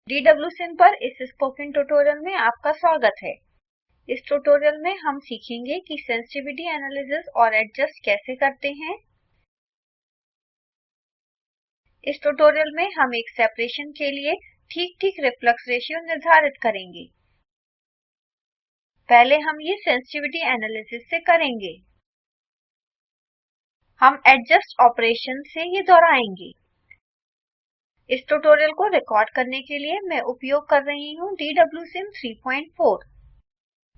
DWSIM पर इस spoken tutorial में आपका स्वागत है। इस ट्यूटोरियल में हम सीखेंगे कि सेंसिटिविटी एनालिसिस और एडजस्ट कैसे करते हैं। इस ट्यूटोरियल में हम एक सेपरेशन के लिए ठीक रिफ्लेक्स रेशियो निर्धारित करेंगे। पहले हम ये सेंसिटिविटी एनालिसिस से करेंगे। हम एडजस्ट ऑपरेशन से ये दोहराएंगे। इस ट्यूटोरियल को रिकॉर्ड करने के लिए मैं उपयोग कर रही हूँ DWSIM 3.4।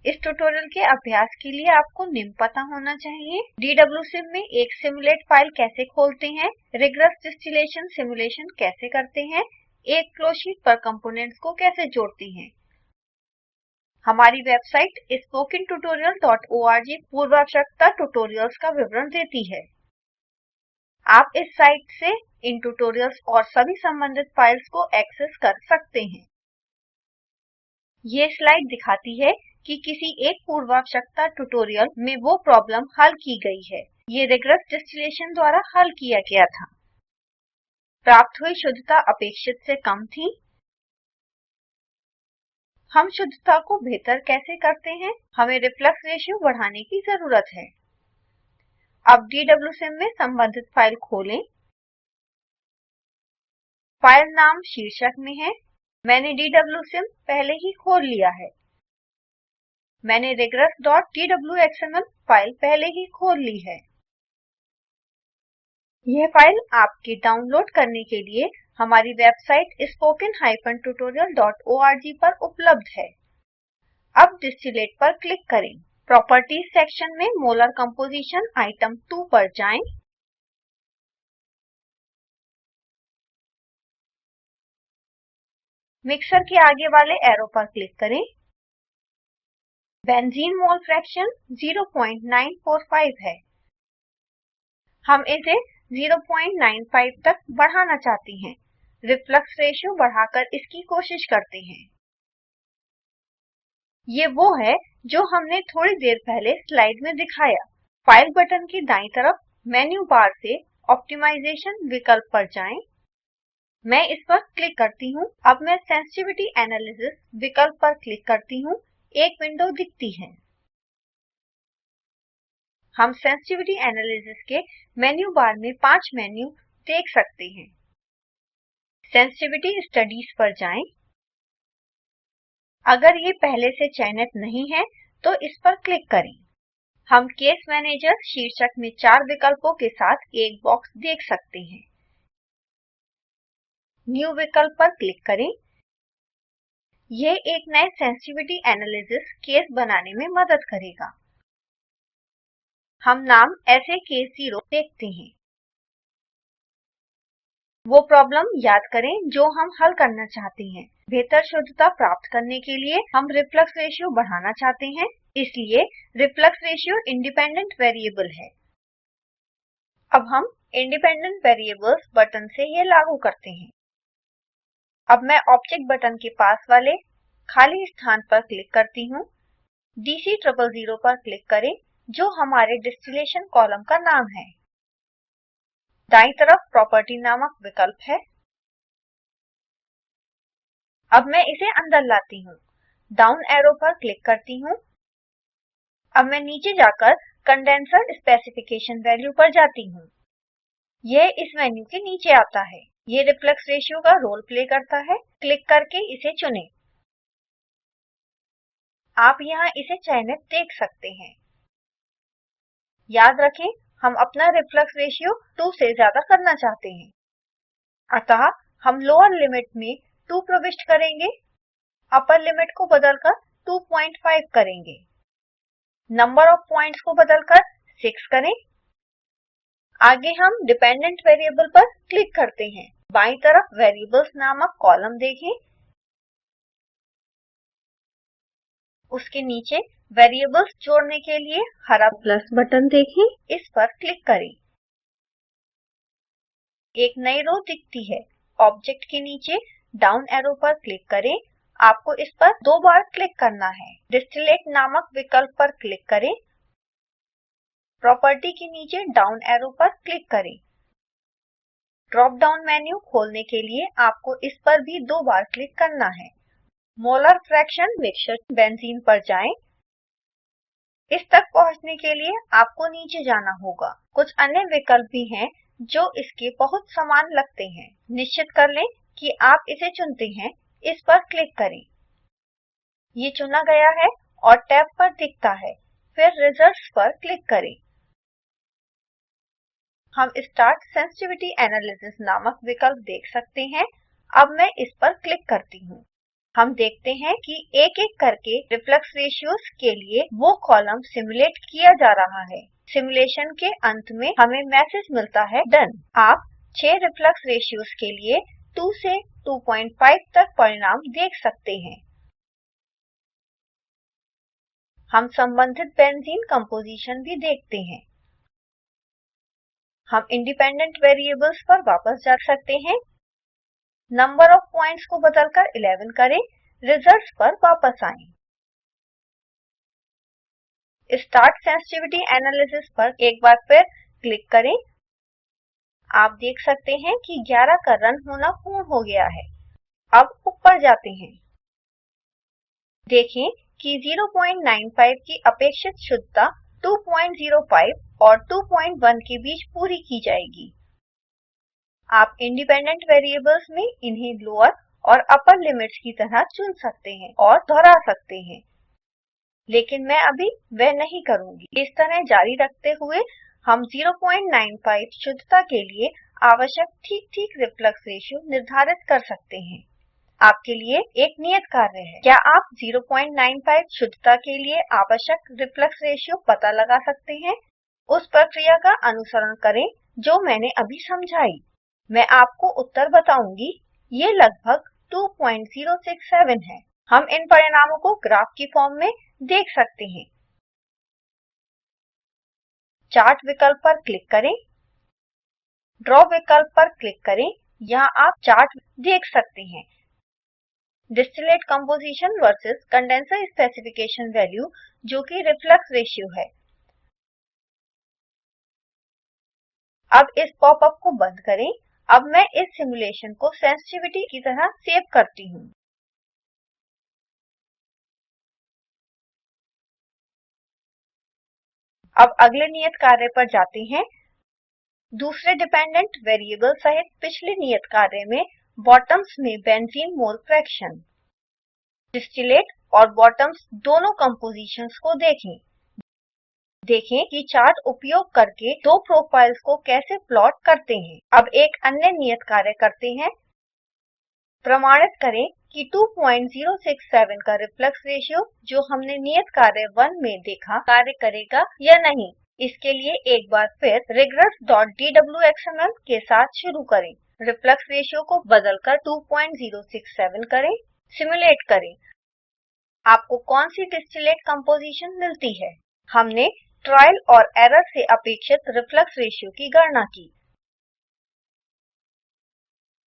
इस ट्यूटोरियल के अभ्यास के लिए आपको निम्न पता होना चाहिए। DWSIM में एक सिमुलेट फाइल कैसे खोलते हैं, रिग्रेस डिस्टिलेशन सिमुलेशन कैसे करते हैं, एक फ्लोशीट पर कंपोनेंट्स को कैसे जोड़ते हैं। हमारी वेबसाइट spokentutorial.org पूर्वावश्यकता ट्यूटोरियल्स का विवरण देती है। आप इस साइट से इन ट्यूटोरियल्स और सभी संबंधित फाइल्स को एक्सेस कर सकते हैं। ये स्लाइड दिखाती है कि किसी एक पूर्वावश्यकता ट्यूटोरियल में वो प्रॉब्लम हल की गई है। ये रिग्रेस डिस्टिलेशन द्वारा हल किया गया था। प्राप्त हुई शुद्धता अपेक्षित से कम थी। हम शुद्धता को बेहतर कैसे करते हैं? हमें रिफ्लेक्स रेशियो बढ़ाने की जरूरत है। अब DWSIM में संबंधित फाइल खोलें। फाइल नाम शीर्षक में है। मैंने DWSIM पहले ही खोल लिया है। मैंने regress.twxml फाइल पहले ही खोल ली है। यह फाइल आपके डाउनलोड करने के लिए हमारी वेबसाइट spoken-tutorial.org पर उपलब्ध है। अब डिस्टिलेट पर क्लिक करें। प्रॉपर्टीज सेक्शन में मोलर कंपोजिशन आइटम 2 पर जाएं। मिक्सर के आगे वाले एरो पर क्लिक करें। बेंजीन मोल फ्रैक्शन 0.945 है। हम इसे 0.95 तक बढ़ाना चाहते हैं। रिफ्लेक्स रेशियो बढ़ाकर इसकी कोशिश करते हैं। ये वो है जो हमने थोड़ी देर पहले स्लाइड में दिखाया। फाइल बटन की दाईं तरफ मेन्यू बार से ऑप्टिमाइजेशन विकल्प पर जाएं। मैं इस पर क्लिक करती हूँ। अब मैं सेंसिटिविटी एनालिसिस विकल्प पर क्लिक करती हूँ। एक विंडो दिखती है। हम सेंसिटिविटी एनालिसिस के मेन्यू बार में 5 मेन्यू देख सकते हैं। सेंसिटिविटी स्टडीज पर जाएं। अगर ये पहले से चयनित नहीं है तो इस पर क्लिक करें। हम केस मैनेजर शीर्षक में 4 विकल्पों के साथ एक बॉक्स देख सकते हैं। न्यू विकल्प पर क्लिक करें। यह एक नए सेंसिटिविटी एनालिसिस केस बनाने में मदद करेगा। हम नाम ऐसे केस 0 देखते हैं। वो प्रॉब्लम याद करें जो हम हल करना चाहते हैं। बेहतर शुद्धता प्राप्त करने के लिए हम रिफ्लेक्स रेशियो बढ़ाना चाहते हैं, इसलिए रिफ्लेक्स रेशियो इंडिपेंडेंट वेरिएबल है। अब हम इंडिपेंडेंट वेरिएबल्स बटन से ये लागू करते हैं। अब मैं ऑब्जेक्ट बटन के पास वाले खाली स्थान पर क्लिक करती हूँ। DC000 पर क्लिक करें, जो हमारे डिस्टिलेशन कॉलम का नाम है। दाईं तरफ प्रॉपर्टी नामक विकल्प है। अब मैं इसे अंदर लाती हूँ। डाउन एरो पर क्लिक करती हूँ। अब मैं नीचे जाकर कंडेंसर स्पेसिफिकेशन वैल्यू पर जाती हूँ। यह इस मेन्यू के नीचे आता है। ये रिफ्लेक्स रेशियो का रोल प्ले करता है। क्लिक करके इसे चुनें। आप यहाँ इसे चयनित देख सकते हैं। याद रखें, हम अपना रिफ्लेक्स रेशियो 2 से ज्यादा करना चाहते हैं। अतः हम लोअर लिमिट में 2 प्रविष्ट करेंगे। अपर लिमिट को बदलकर 2.5 करेंगे। नंबर ऑफ पॉइंट्स को बदलकर 6 करें। आगे हम डिपेंडेंट वेरिएबल पर क्लिक करते हैं। बाईं तरफ वेरिएबल्स नामक कॉलम देखें। उसके नीचे वेरिएबल्स जोड़ने के लिए हरा प्लस बटन देखें। इस पर क्लिक करें। एक नई रो दिखती है। ऑब्जेक्ट के नीचे डाउन एरो पर क्लिक करें। आपको इस पर 2 बार क्लिक करना है। डिस्टिलेट नामक विकल्प पर क्लिक करें। प्रॉपर्टी के नीचे डाउन एरो पर क्लिक करें। ड्रॉप डाउन मेन्यू खोलने के लिए आपको इस पर भी 2 बार क्लिक करना है। मोलर फ्रैक्शन मिक्सचर बेंजीन पर जाएं। इस तक पहुंचने के लिए आपको नीचे जाना होगा। कुछ अन्य विकल्प भी हैं जो इसके बहुत समान लगते हैं। निश्चित कर लें कि आप इसे चुनते हैं। इस पर क्लिक करें। ये चुना गया है और टैब पर दिखता है। फिर रिजल्ट्स पर क्लिक करें। हम स्टार्ट सेंसिटिविटी एनालिसिस नामक विकल्प देख सकते हैं। अब मैं इस पर क्लिक करती हूँ। हम देखते हैं कि एक-एक करके रिफ्लेक्स रेशियोज के लिए वो कॉलम सिमुलेट किया जा रहा है। सिमुलेशन के अंत में हमें मैसेज मिलता है डन। आप 6 रिफ्लेक्स रेशियोज के लिए 2 से 2.5 तक परिणाम देख सकते हैं। हम संबंधित बेंजीन कंपोजिशन भी देखते हैं। हम इंडिपेंडेंट वेरिएबल्स पर वापस जा सकते हैं। नंबर ऑफ पॉइंट्स को बदलकर 11 करें। रिजल्ट्स पर वापस आएं। स्टार्ट सेंसिटिविटी एनालिसिस पर एक बार फिर क्लिक करें। आप देख सकते हैं कि 11 का रन होना पूर्ण हो गया है। अब ऊपर जाते हैं। देखें कि 0.95 की अपेक्षित शुद्धता 2.05 और 2.1 के बीच पूरी की जाएगी। आप इंडिपेंडेंट वेरिएबल्स में इन्हें लोअर और अपर लिमिट्स की तरह चुन सकते हैं और दोहरा सकते हैं, लेकिन मैं अभी वह नहीं करूंगी। इस तरह जारी रखते हुए हम 0.95 शुद्धता के लिए आवश्यक ठीक-ठीक रिफ्लेक्स रेशियो निर्धारित कर सकते हैं। आपके लिए एक नियत कार्य है। क्या आप 0.95 शुद्धता के लिए आवश्यक रिफ्लेक्स रेशियो पता लगा सकते हैं? उस प्रक्रिया का अनुसरण करें जो मैंने अभी समझाई। मैं आपको उत्तर बताऊंगी। ये लगभग 2.067 है। हम इन परिणामों को ग्राफ की फॉर्म में देख सकते हैं। चार्ट विकल्प पर क्लिक करें। ड्रॉ विकल्प पर क्लिक करें। यहाँ आप चार्ट देख सकते हैं। Distillate composition versus condenser specification value, जो कि रिफ्लेक्स रेशियो है। अब इस पॉपअप को बंद करें। अब मैं इस सिमुलेशन को सेंसिटिविटी की तरह सेव करती हूँ। अब अगले नियत कार्य पर जाते हैं। दूसरे डिपेंडेंट वेरिएबल सहित पिछले नियत कार्य में बॉटम्स में बेंजीन मोल फ्रैक्शन, डिस्टिलेट और बॉटम्स दोनों कंपोजिशंस को देखें। देखें कि चार्ट उपयोग करके दो प्रोफाइल्स को कैसे प्लॉट करते हैं। अब एक अन्य नियत कार्य करते हैं। प्रमाणित करें कि 2.067 का रिफ्लेक्स रेशियो जो हमने नियत कार्य 1 में देखा कार्य करेगा या नहीं। इसके लिए एक बार फिर regress.dwxml के साथ शुरू करें। रिफ्लेक्स रेशियो को बदलकर 2.067 करें। सिमुलेट करें। आपको कौन सी डिस्टिलेट कंपोजिशन मिलती है? हमने ट्रायल और एरर से अपेक्षित रिफ्लेक्स रेशियो की गणना की।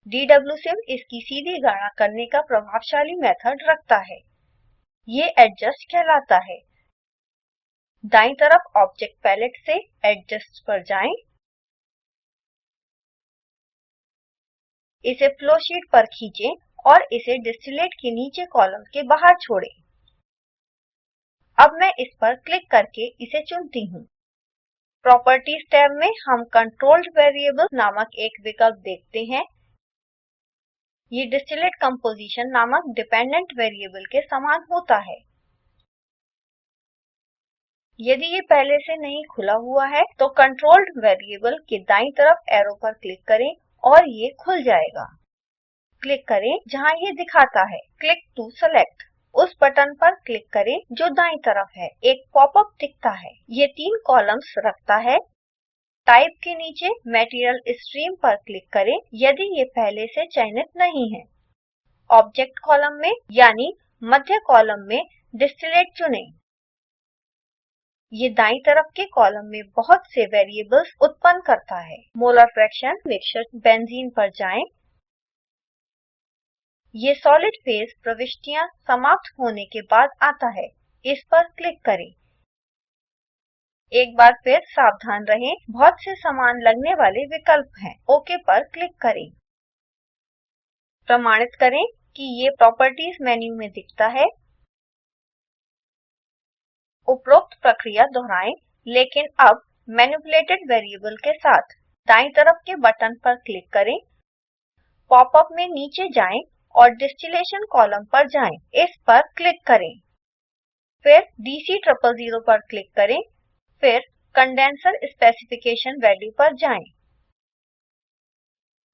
DWSIM इसकी सीधी गणना करने का प्रभावशाली मेथड रखता है। ये एडजस्ट कहलाता है। दाईं तरफ ऑब्जेक्ट पैलेट से एडजस्ट पर जाएं। इसे फ्लो शीट पर खींचें और इसे डिस्टिलेट के नीचे कॉलम के बाहर छोड़ें। अब मैं इस पर क्लिक करके इसे चुनती हूँ। प्रॉपर्टीज टैब में हम कंट्रोल्ड वेरिएबल नामक एक विकल्प देखते हैं। ये डिस्टिलेट कंपोजिशन नामक डिपेंडेंट वेरिएबल के समान होता है। यदि ये पहले से नहीं खुला हुआ है तो कंट्रोल्ड वेरिएबल के दाईं तरफ एरो पर क्लिक करें और ये खुल जाएगा। क्लिक करें जहां ये दिखाता है क्लिक टू सेलेक्ट। उस बटन पर क्लिक करें जो दाईं तरफ है। एक पॉपअप दिखता है। ये 3 कॉलम्स रखता है। टाइप के नीचे मटेरियल स्ट्रीम पर क्लिक करें यदि ये पहले से चयनित नहीं है। ऑब्जेक्ट कॉलम में यानी मध्य कॉलम में डिस्टिलेट चुनें। ये दाईं तरफ के कॉलम में बहुत से वेरिएबल्स उत्पन्न करता है। मोलर फ्रैक्शन मिक्सचर बेंजीन पर जाएं। ये सॉलिड फेज प्रविष्टियां समाप्त होने के बाद आता है। इस पर क्लिक करें। एक बार फिर सावधान रहें, बहुत से समान लगने वाले विकल्प हैं। ओके पर क्लिक करें। प्रमाणित करें कि ये प्रॉपर्टीज मेन्यू में दिखता है। उपरोक्त प्रक्रिया दोहराएं, लेकिन अब मैनिपुलेटेड वेरिएबल के साथ। दाईं तरफ के बटन पर क्लिक करें। पॉपअप में नीचे जाएं और डिस्टिलेशन कॉलम पर जाएं। इस पर क्लिक करें। फिर DC000 पर क्लिक करें। फिर कंडेंसर स्पेसिफिकेशन वैल्यू पर जाएं।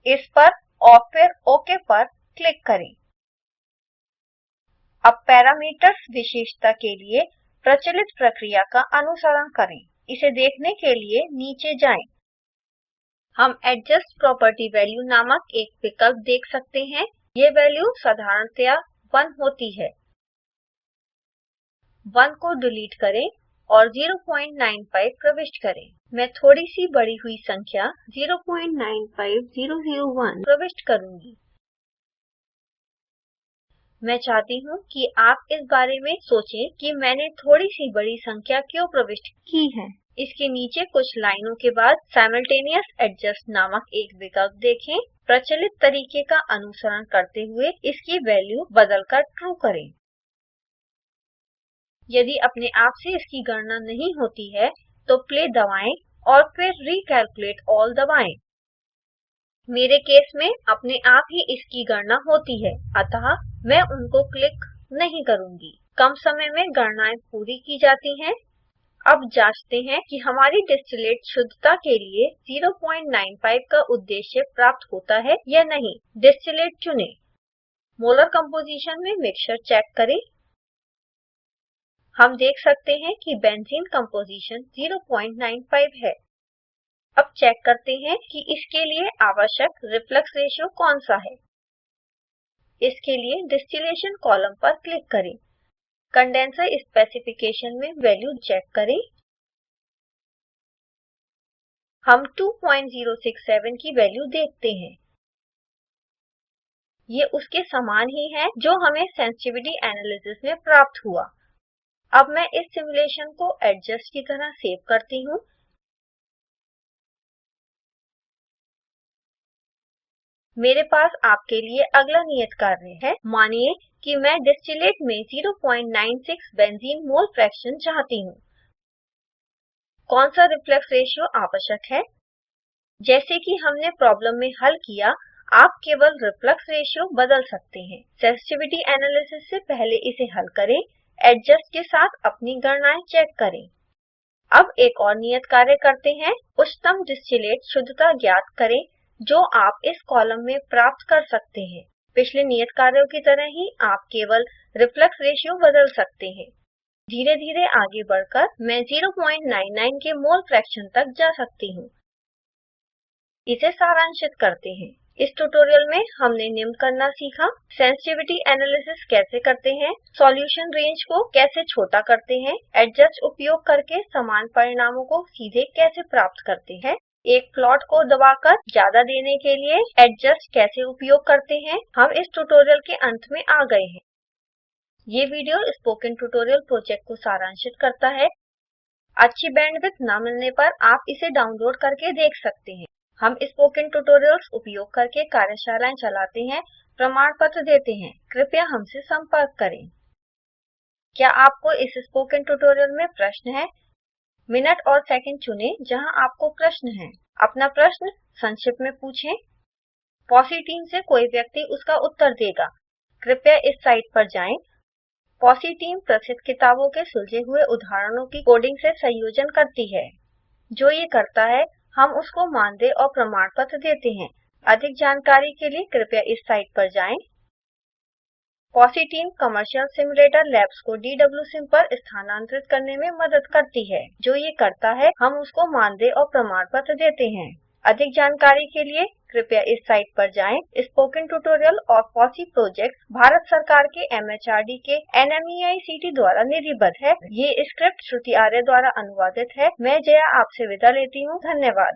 इस पर और फिर ओके पर क्लिक करें। अब पैरामीटर्स विशेषता के लिए प्रचलित प्रक्रिया का अनुसरण करें। इसे देखने के लिए नीचे जाएं। हम एडजस्ट प्रॉपर्टी वैल्यू नामक एक विकल्प देख सकते हैं। ये वैल्यू साधारणतया 1 होती है। 1 को डिलीट करें और 0.95 प्रविष्ट करें। मैं थोड़ी सी बढ़ी हुई संख्या 0.95001 प्रविष्ट करूंगी। मैं चाहती हूँ कि आप इस बारे में सोचें कि मैंने थोड़ी सी बड़ी संख्या क्यों प्रविष्ट की है। इसके नीचे कुछ लाइनों के बाद साइमल्टेनियस एडजस्ट नामक एक विकल्प देखें। प्रचलित तरीके का अनुसरण करते हुए इसकी वैल्यू बदलकर ट्रू करें। यदि अपने आप से इसकी गणना नहीं होती है तो प्ले दबाएं और फिर रिकैलकुलेट ऑल दबाएं। मेरे केस में अपने आप ही इसकी गणना होती है, अतः मैं उनको क्लिक नहीं करूंगी। कम समय में गणनाएं पूरी की जाती हैं। अब जांचते हैं कि हमारी डिस्टिलेट शुद्धता के लिए 0.95 का उद्देश्य प्राप्त होता है या नहीं। डिस्टिलेट चुनें। मोलर कंपोजिशन में मिक्सचर चेक करें। हम देख सकते हैं कि बेंजीन कंपोजिशन 0.95 है। अब चेक करते हैं कि इसके लिए आवश्यक रिफ्लक्स रेशियो कौन सा है। इसके लिए डिस्टिलेशन कॉलम पर क्लिक करें। कंडेंसर स्पेसिफिकेशन में वैल्यू चेक करें। हम 2067 की वैल्यू देखते हैं। ये उसके समान ही है जो हमें सेंसिटिविटी एनालिसिस में प्राप्त हुआ। अब मैं इस सिमुलेशन को एडजस्ट की तरह सेव करती हूँ। मेरे पास आपके लिए अगला नियत कार्य है। मानिए कि मैं डिस्टिलेट में 0.96 बेंजीन मोल फ्रैक्शन चाहती हूँ। कौन सा रिफ्लक्स रेशियो आवश्यक है? जैसे कि हमने प्रॉब्लम में हल किया, आप केवल रिफ्लक्स रेशियो बदल सकते हैं। सेंसिटिविटी एनालिसिस से पहले इसे हल करें। एडजस्ट के साथ अपनी गणनाएं चेक करें। अब एक और नियत कार्य करते हैं। उच्चतम डिस्टिलेट शुद्धता ज्ञात करें जो आप इस कॉलम में प्राप्त कर सकते हैं। पिछले नियत कार्यों की तरह ही आप केवल रिफ्लक्स रेशियो बदल सकते हैं। धीरे धीरे आगे बढ़कर मैं 0.99 के मोल फ्रैक्शन तक जा सकती हूँ। इसे सारांशित करते हैं। इस ट्यूटोरियल में हमने निम्न करना सीखा। सेंसिटिविटी एनालिसिस कैसे करते हैं, सॉल्यूशन रेंज को कैसे छोटा करते हैं, एडजस्ट उपयोग करके समान परिणामों को सीधे कैसे प्राप्त करते हैं, एक प्लॉट को दबाकर ज्यादा देने के लिए एडजस्ट कैसे उपयोग करते हैं। हम इस ट्यूटोरियल के अंत में आ गए हैं। ये वीडियो स्पोकन ट्यूटोरियल प्रोजेक्ट को सारांशित करता है। अच्छी बैंडविड्थ न मिलने पर आप इसे डाउनलोड करके देख सकते हैं। हम स्पोकन ट्यूटोरियल्स उपयोग करके कार्यशालाएं चलाते हैं, प्रमाण पत्र देते हैं। कृपया हमसे संपर्क करें। क्या आपको इस स्पोकन ट्यूटोरियल में प्रश्न है? मिनट और सेकंड चुनें जहां आपको प्रश्न है। अपना प्रश्न संक्षिप्त में पूछें। पॉसी टीम से कोई व्यक्ति उसका उत्तर देगा। कृपया इस साइट पर जाएं। पॉसी टीम प्रसिद्ध किताबों के सुलझे हुए उदाहरणों की कोडिंग से संयोजन करती है। जो ये करता है, हम उसको मानदेय और प्रमाण पत्र देते हैं। अधिक जानकारी के लिए कृपया इस साइट पर जाएं। Posse team commercial simulator labs को DWSIM पर स्थानांतरित करने में मदद करती है। जो ये करता है, हम उसको मानदेय और प्रमाण पत्र देते हैं। अधिक जानकारी के लिए कृपया इस साइट पर जाएं। स्पोकन ट्यूटोरियल और पॉसी प्रोजेक्ट भारत सरकार के MHRD के NMEICT द्वारा निधिबद्ध है। ये स्क्रिप्ट श्रुति आर्य द्वारा अनुवादित है। मैं जया आपसे विदा लेती हूँ। धन्यवाद।